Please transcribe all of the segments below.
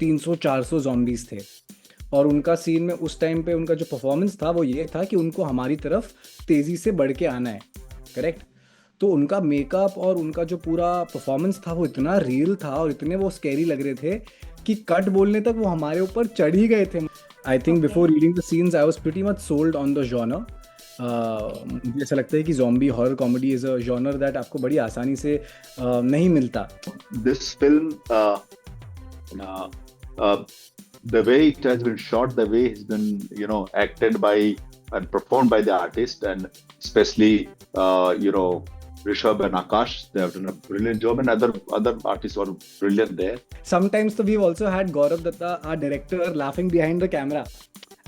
300-400 zombies थे। और उनका सीन में उस टाइम पे उनका जो परफॉर्मेंस था वो ये था कि उनको हमारी तरफ तेज़ी से बढ़ के आना है। करेक्ट। तो उनका मेकअप और उनका जो पूरा परफॉर्मेंस था वो इतना रियल था और इतने वो स्कैरी लग रहे थे कि कट बोलने तक वो हमारे ऊपर चढ़ ही गए थे। I think before Okay. Reading the scenes I was pretty much sold on the genre. मुझे ऐसा लगता है कि zombie horror comedy is a genre that आपको बड़ी आसानी से नहीं मिलता। This film, uh, uh, the way it has been shot, the way it's been, acted by and performed by the artist, and especially, Rishabh and Akash, they have done a brilliant job, and other artists are brilliant there. Sometimes तो we've also had Gaurav Datta, our director, laughing behind the camera,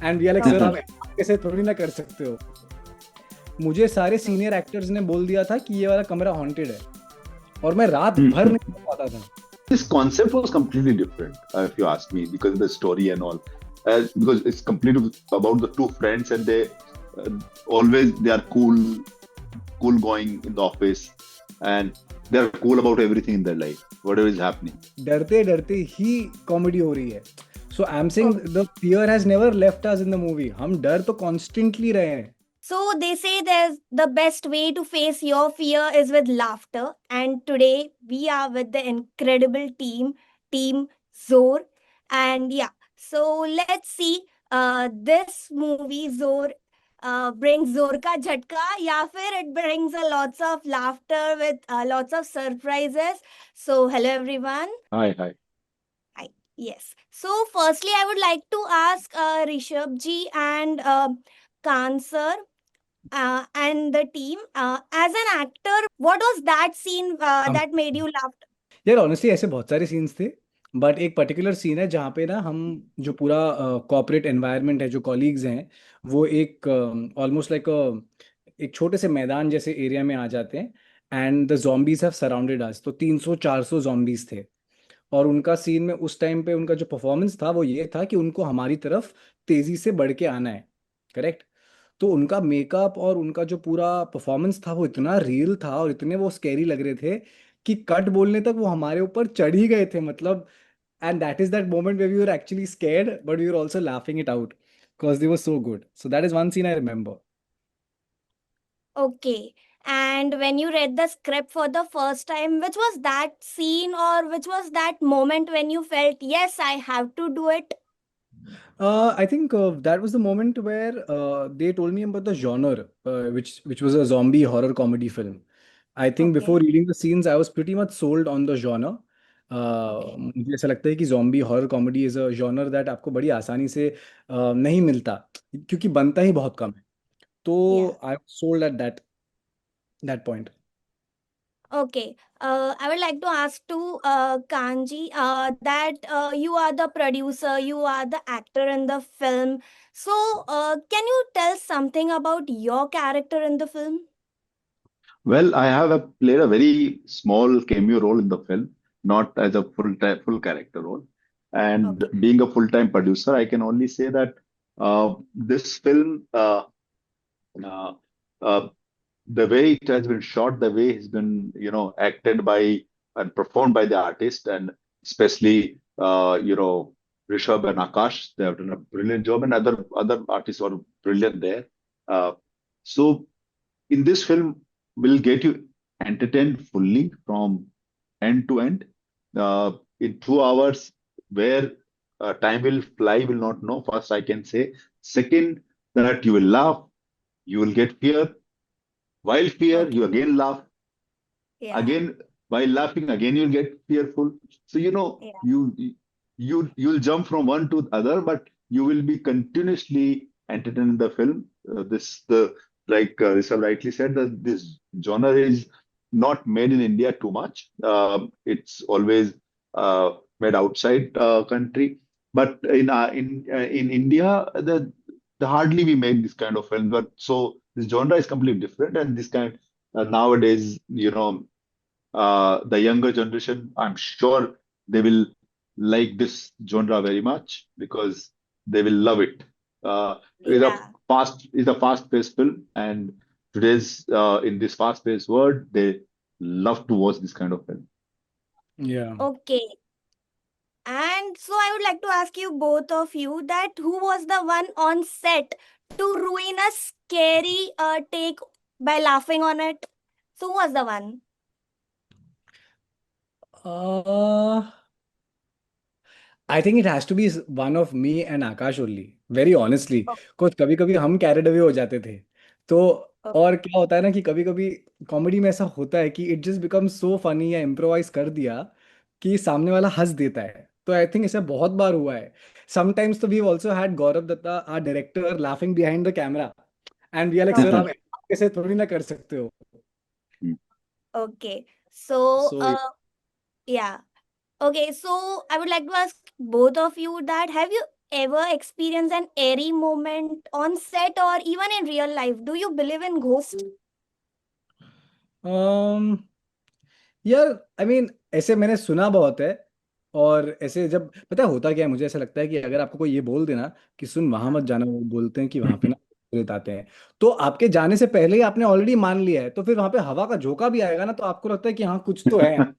and we are like, sir आप ऐसे थोड़ी ना कर सकते हो। मुझे सारे सीनियर एक्टर्स ने बोल दिया था कि ये वाला कमरा हॉन्टेड है, और मैं रात भर नहीं सो पाता था। This concept was completely different, if you ask me, because of the story and all. Because it's completely about the two friends, and they are cool going in the office, and they are cool about everything in their life, whatever is happening. डरते डरते ही comedy हो रही है। So I am saying the fear has never left us in the movie. हम डर तो constantly रहे हैं। So they say there's the best way to face your fear is with laughter. And today we are with the incredible Team Zor. And yeah, so let's see this movie Zor brings Zor ka jhatka, ya fir it brings a lots of laughter with lots of surprises. So hello everyone. Hi. Hi. Yes. So firstly I would like to ask Rishabh ji and Khan sir and the team. As an actor, what was that scene that made you laugh? यार honestly ऐसे बहुत सारे scenes थे, but एक particular scene है जहाँ पे ना हम जो पूरा कॉर्पोरेट एनवायरनमेंट है, जो कॉलीग्स हैं, वो एक ऑलमोस्ट लाइक एक छोटे से मैदान जैसे एरिया में आ जाते हैं, and the zombies have surrounded us. तो 300-400 zombies थे, और उनका सीन में उस टाइम पे उनका जो परफॉर्मेंस था वो ये था कि उनको हमारी तरफ तेज़ी से बढ़ के आना है। करेक्ट। तो उनका मेकअप और उनका जो पूरा परफॉर्मेंस था वो इतना रियल था और इतने वो स्कैरी लग रहे थे कि कट बोलने तक वो हमारे ऊपर चढ़ ही गए थे, मतलब। And that is that moment where we were actually scared but we were also laughing it out because they were so good. So that is one scene I remember. Okay. And when you read the script for the first time, which was that scene or which was that moment when you felt, yes, I have to do it? I think that was the moment where they told me about the genre, which was a zombie horror comedy film. I think before Okay. reading the scenes, I was pretty much sold on the genre. Okay. मुझे ऐसा लगता है कि zombie horror comedy is a genre that आपको बड़ी आसानी से नहीं मिलता, क्योंकि बनता ही बहुत कम है। Yeah. तो I was sold at that point. Okay. I would like to ask to Kanji that you are the producer, you are the actor in the film. So, can you tell something about your character in the film? Well, I have played a very small cameo role in the film, not as a full character role. And Okay. being a full-time producer, I can only say that this film, uh, uh, the way it has been shot, the way it's been, acted by and performed by the artist, and especially, Rishabh and Akash, they have done a brilliant job, and other artists are brilliant there. Uh, so in this film will get you entertained fully from end to end in 2 hours, where time will fly, will not know, first I can say. Second, that you will laugh, you will get fear, while fear Okay. you again laugh, Yeah. again while laughing again you'll get fearful. So Yeah. you'll jump from one to the other, but you will be continuously entertained in the film. This the Like Rishabh rightly said, that this genre is not made in India too much. It's always made outside country, but in India, the hardly we make this kind of film. But so this genre is completely different, and this kind nowadays, the younger generation, I'm sure they will like this genre very much because they will love it. Yeah. It's a fast-paced film, and today's in this fast-paced world, they love to watch this kind of film. Yeah. Okay. And so I would like to ask you, both of you, that who was the one on set to ruin a scary take by laughing on it? So who was the one? Uh, I think it has to be one of me and Akash only, very honestly. Oh, कुछ कभी कभी हम carried away हो जाते थे तो, oh, और क्या होता है ना कि कभी कभी कॉमेडी में ऐसा होता है कि it just become so funny या इम्प्रोवाइज कर दिया कि सामने वाला हंस देता है। तो आई थिंक ऐसा बहुत बार हुआ है। समटाइम्स तो we also had Gaurav Dutta our director laughing behind the camera, and we are like sir okay. आप ऐसे थोड़ी ना कर सकते हो। Okay. So, so yeah. Okay. So, I would like to ask both of you that have you ever experienced an airy moment on set or even in real life? Do you believe in ghosts? यार I mean ऐसे मैंने सुना बहुत है। और ऐसे जब पता है होता क्या है, मुझे ऐसा लगता है कि अगर आपको कोई ये बोल देना कि सुन वहां मत हाँ, जाना, वो बोलते हैं कि वहां पे ना प्रेत आते हैं, तो आपके जाने से पहले ही आपने ऑलरेडी मान लिया है, तो फिर वहां पे हवा का झोंका भी आएगा ना तो आपको लगता है कि हाँ कुछ तो है यहाँ।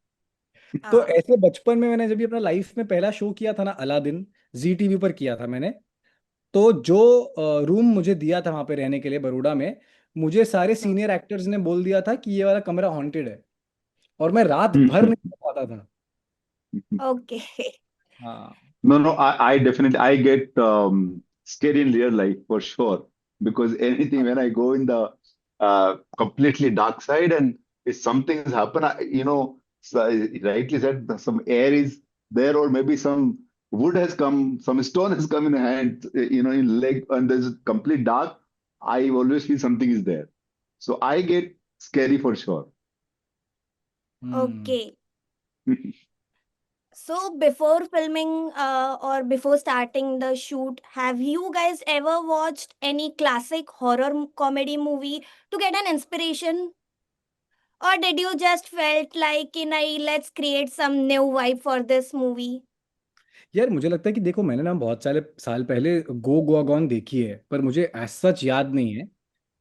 तो हाँ, ऐसे बचपन में मैंने जब भी अपना लाइफ में पहला शो किया था ना, अलादीन, जी टीवी पर किया था मैंने। तो जो रूम मुझे दिया था वहां पे रहने के लिए बड़ौदा में, मुझे सारे हाँ. सीनियर एक्टर्स ने बोल दिया था कि ये वाला कमरा हॉन्टेड है, और मैं रात भर नहीं सो पाता था। Okay. हाँ। No, no, I definitely I get scared in real life for sure because anything when I go in the completely dark side and if something's happened, so rightly said, some air is there or maybe some wood has come, some stone has come in hand, in leg and there's complete dark. I always feel something is there, so I get scary for sure. Hmm. Okay. So before filming or before starting the shoot, have you guys ever watched any classic horror comedy movie to get an inspiration? Or did you just felt like, let's create some new vibe for this movie? यार मुझे लगता है कि देखो मैंने ना बहुत सारे साल पहले गो गोआ गॉन देखी है, पर मुझे एज सच याद नहीं है।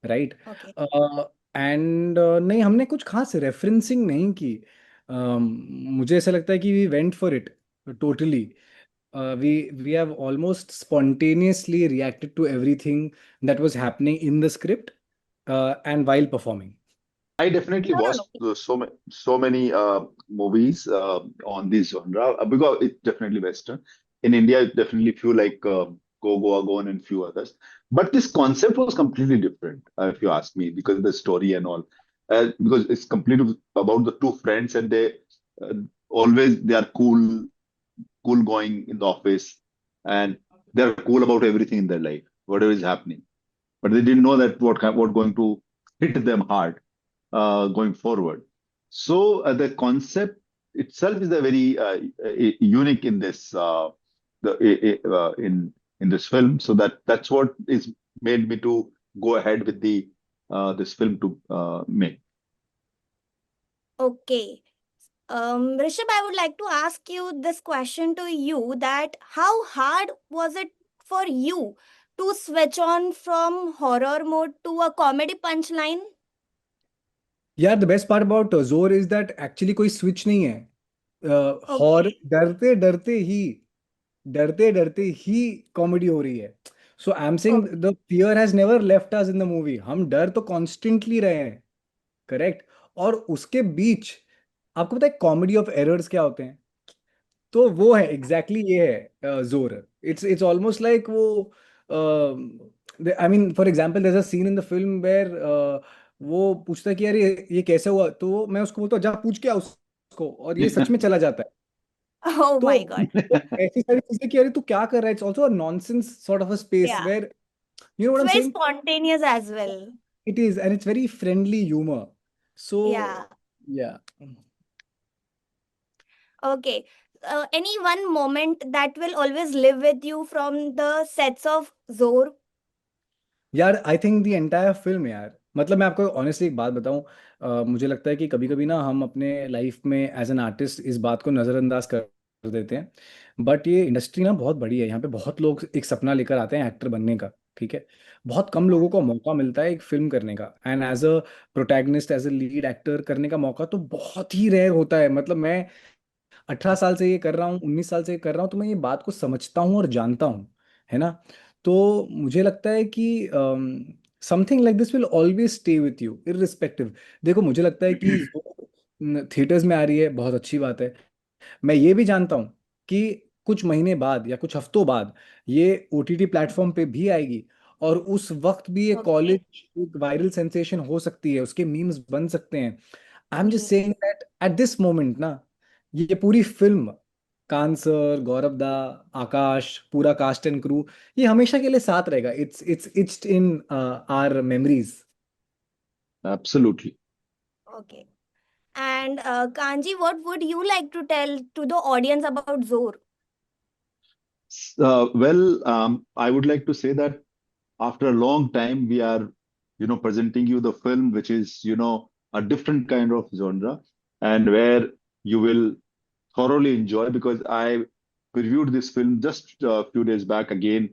राइट। Okay. एंड नहीं, हमने कुछ खास रेफरेंसिंग नहीं की। मुझे ऐसा लगता है कि we went for it totally. We have almost spontaneously reacted to everything that was happening in the script and while performing. I definitely No, no, watched no. so many movies on this genre because it's definitely Western. In India, it's definitely few like Go Goa Gone and few others. But this concept was completely different, if you ask me, because the story and all. Because it's completely about the two friends and uh, they are cool going in the office, and they're cool about everything in their life, whatever is happening. But they didn't know that what going to hit them hard going forward. So the concept itself is a very unique in this in this film. So that's what is made me to go ahead with the this film to make. Okay. Rishabh, I would like to ask you this question to you that how hard was it for you to switch on from horror mode to a comedy punchline? यार the best part about जोर is that actually कोई switch नहीं है। हॉर Okay. डरते डरते ही comedy हो रही है। So I am saying Okay. The fear has never left us in the movie, हम डर तो कॉन्स्टेंटली रहे हैं। करेक्ट। और उसके बीच आपको पता है कॉमेडी ऑफ एरर्स क्या होते हैं? तो वो है एग्जैक्टली ये है जोर। इट्स ऑलमोस्ट लाइक वो I mean for example there is a scene in the film where वो पूछता है कि यार ये कैसे हुआ, तो मैं उसको बोलता हूँ जा पूछ के आ उसको, और ये सच में चला जाता है। Oh तो my God. तो ऐसी सारी चीजें कि अरे तू क्या कर रहा है, it's also a nonsense sort of a space Yeah. Where you know what It's I am very saying. spontaneous as well. It is and it's very friendly humour. So Yeah. या। Okay. Any one moment that will always live with you from the sets of Zor? यार I think the entire film यार, मतलब मैं आपको honestly एक बात बताऊं, मुझे लगता है कि कभी कभी ना हम अपने लाइफ में एज एन आर्टिस्ट इस बात को नज़रअंदाज कर देते हैं। बट ये इंडस्ट्री ना बहुत बड़ी है, यहाँ पे बहुत लोग एक सपना लेकर आते हैं एक्टर बनने का। ठीक है। बहुत कम Yeah. लोगों को मौका मिलता है एक फिल्म करने का, and as a protagonist as a lead actor करने का मौका तो बहुत ही रेयर होता है। मतलब मैं 18 साल से ये कर रहा हूँ, 19 साल से ये कर रहा हूँ, तो मैं ये बात को समझता हूँ और जानता हूँ, है ना। तो मुझे लगता है कि something like this will always stay with you irrespective. देखो मुझे लगता है कि थिएटर्स में आ रही है, बहुत अच्छी बात है। मैं ये भी जानता हूँ कि कुछ महीने बाद या कुछ हफ्तों बाद ये ओटीटी प्लेटफॉर्म पे भी आएगी, और उस वक्त भी ये ओके। कॉलेज एक वायरल सेंसेशन हो सकती है, उसके मीम्स बन सकते हैं। I am just saying that at this moment ना, ये पूरी फिल्म, कान सर, गौरव दा, आकाश, पूरा कास्ट एंड क्रू, ये हमेशा के लिए साथ रहेगा। It's it's in our memories. Absolutely. Okay. And Kanji, what would you like to tell to the audience about Zor? I would like to say that after a long time, we are, presenting you the film, which is, a different kind of genre, and where you will thoroughly enjoy, because I previewed this film just a few days back again.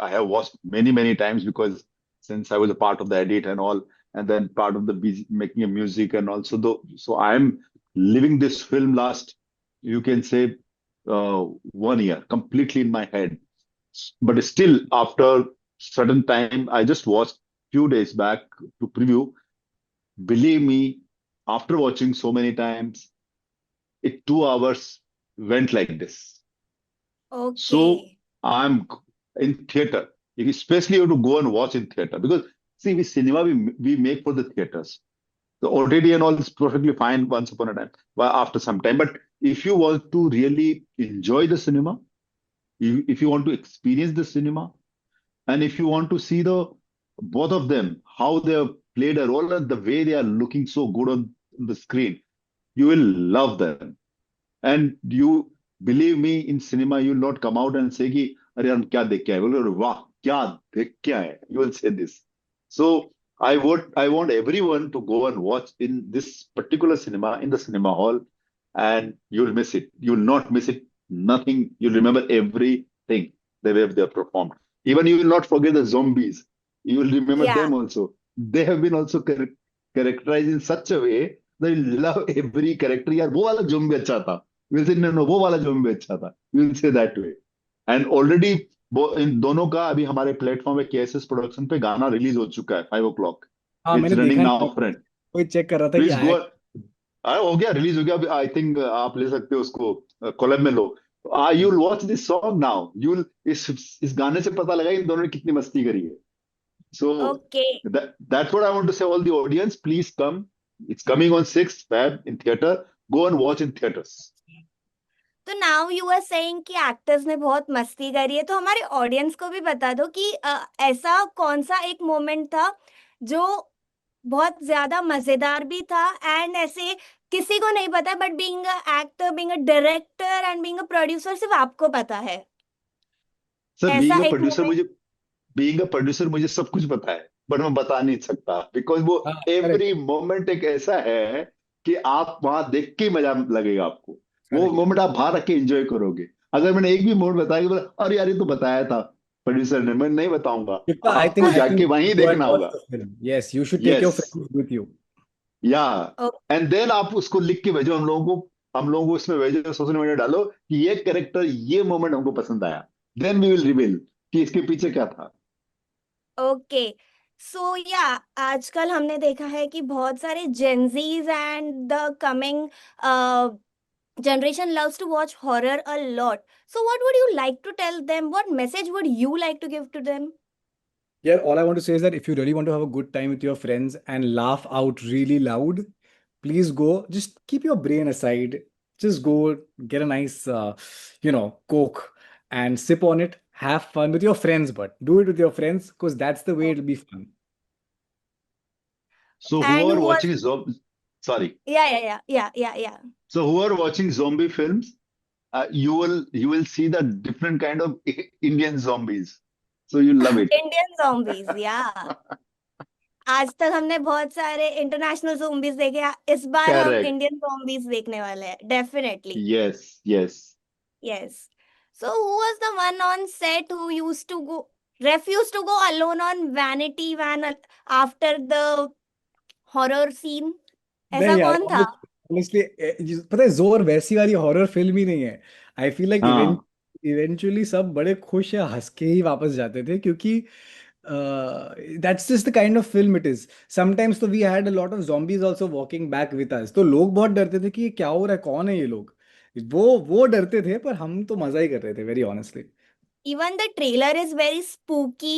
I have watched many, many times, because since I was a part of the edit and all, and then part of the making of music and also so I'm living this film last, you can say, 1 year completely in my head. But still, after certain time, I just watched few days back to preview. Believe me, after watching so many times, 2 hours went like this. So Okay. I'm in theater. Especially you have to go and watch in theater, because see, we make for the theaters. The OTT and all is perfectly fine once upon a time, but after some time. But if you want to really enjoy the cinema, if you want to experience the cinema, and if you want to see the both of them, how they have played a role and the way they are looking so good on the screen, you will love them. And you believe me, in cinema, you will not come out and say कि अरे हम क्या देख के आए, बोले वाह क्या देख के आए. You will say this. So I want everyone to go and watch in this particular cinema, in the cinema hall, and you'll miss it. You'll not miss it. Nothing. You'll remember everything the way they have performed. Even you will not forget the zombies. You will remember Yeah. them also. They have been also characterized in such a way that you love every character. यार वो वाला zombie अच्छा था. We'll say no, no, वो वाला zombie अच्छा था. We'll say that way. And already इन दोनों का अभी हमारे प्लेटफॉर्म पे केएसएस प्रोडक्शन पे गाना रिलीज हो चुका है 5 o'clock. हाँ, इट्स मैंने रनिंग देखा नाउ नहीं, फ्रेंड. कोई चेक कर रहा था कि प्लीज आया। गो. हो गया, रिलीज हो गया अभी. आई थिंक आप ले सकते हो उसको, कोलैब में लो. You will watch this song now. You will इस गाने से पता लगा इन दोनों ने कितनी मस्ती करी है. So Okay. that's what I want to say. All the audience, please come. It's coming on 6th Feb in theater. Go and watch in theaters. तो नाउ यू आर सेइंग कि एक्टर्स ने बहुत मस्ती करी है, तो हमारे ऑडियंस को भी बता दो कि ऐसा कौन सा एक मोमेंट था जो बहुत ज्यादा मजेदार भी था, एंड ऐसे किसी को नहीं पता, but being a actor, being a director and being a producer सिर्फ आपको पता है, सर, ऐसा एक मोमेंट। बीइंग अ प्रोड्यूसर मुझे सब कुछ पता है, बट मैं बता नहीं सकता, बिकॉज वो हाँ, करेक्ट, एवरी मोमेंट एक ऐसा है कि आप वहां देख के ही मजा लगेगा आपको. वो करेक्ट। मोमेंट आप बाहर रख के एंजॉय करोगे. अगर मैंने एक भी मोमेंट बताया कि बोला अरे यार ये तो बताया था प्रोड्यूसर ने, मैं नहीं बताऊंगा. Shikha, I आपको think I जाके think you वहीं should go and देखना watch होगा. the film. Yes, you should take your yes. friends with you. या. एंड देन आप उसको लिख के भेजो हम लोगों को इसमें भेजो, सोशल मीडिया डालो कि ये कैरेक्टर, ये मोमेंट हमको पसंद आया. देन वी विल रिवील कि इसके पीछे क्या था. ओके। सो या आजकल हमने देखा है कि बहुत सारे Gen Zs and the coming generation loves to watch horror a lot. So what would you like to tell them? What message would you like to give to them? Yeah, all I want to say is that if you really want to have a good time with your friends and laugh out really loud, please go. Just keep your brain aside. Just go get a nice, Coke and sip on it. Have fun with your friends, but do it with your friends because that's the way Oh. it'll be fun. So And whoever who was, watching sorry. yeah. So whoever watching zombie films, you will see the different kind of Indian zombies. So you love it. Indian zombies, yeah. आज तक हमने बहुत सारे international zombies देखे हैं, इस बार हम Correct. Indian zombies देखने वाले हैं, definitely. Yes, yes. Yes. So who was the one on set who refused to go alone on Vanity Van after the horror scene? ऐसा नहीं यार, कौन था? ऑनेस्टली पता है जोर वैसी वाली हॉरर फिल्म ही नहीं है. आई फील लाइक हाँ इवेंचुअली सब बड़े खुश या हंस के ही वापस जाते थे, क्योंकि that's just the kind of film it is. Sometimes तो we had a lot of zombies also walking back with us. तो लोग बहुत डरते थे कि ये क्या हो रहा है, कौन है ये लोग. वो डरते थे, पर हम तो मजा ही कर रहे थे, very honestly. Even the trailer is very spooky.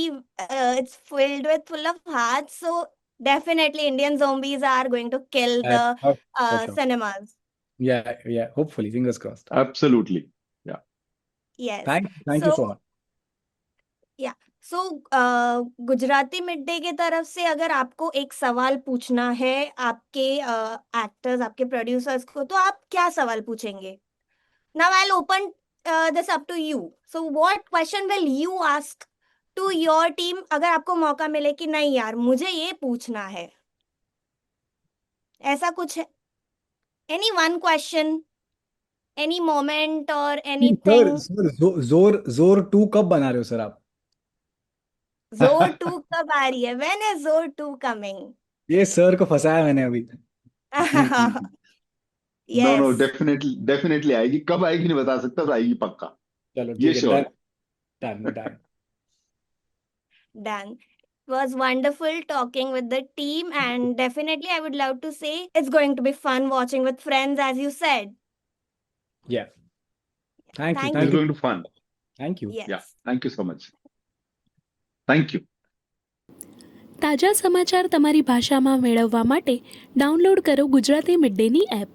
It's filled with full of hearts. So definitely Indian zombies are going to kill the For sure. cinemas. Yeah, hopefully, fingers crossed. Absolutely या Yes. Thank you So so much. या सो Gujarati mid day के तरफ से अगर आपको एक सवाल पूछना है आपके एक्टर्स, आपके प्रोड्यूसर्स को, तो आप क्या सवाल पूछेंगे? Now I will open this up to you. So what question will you ask to your team अगर आपको मौका मिले कि नहीं यार मुझे ये पूछना है? ऐसा कुछ है? Any one question, any moment और सर एनीथिंग? सर जोर 2 कब बना रहे हो सर आप? जोर 2 कब आ रही है? व्हेन इज जोर 2 कमिंग? ये सर को फंसाया मैंने अभी. No no, Yes, definitely definitely आएगी. कब आएगी नहीं बता सकता, तो आएगी पक्का. चलो ये ठीक है, श्योर डन. है. Done. done. It was wonderful talking with the team, and definitely I would love to say it's going to be fun watching with friends, as you said. Yeah. Thank you. Thank it is Thank you. you. Going to fun. Thank you. या Yes. Thank you so much. Thank you. તાજા સમાચાર તમારી ભાષામાં મેળવવા માટે download કરો Gujarati mid ડેની app.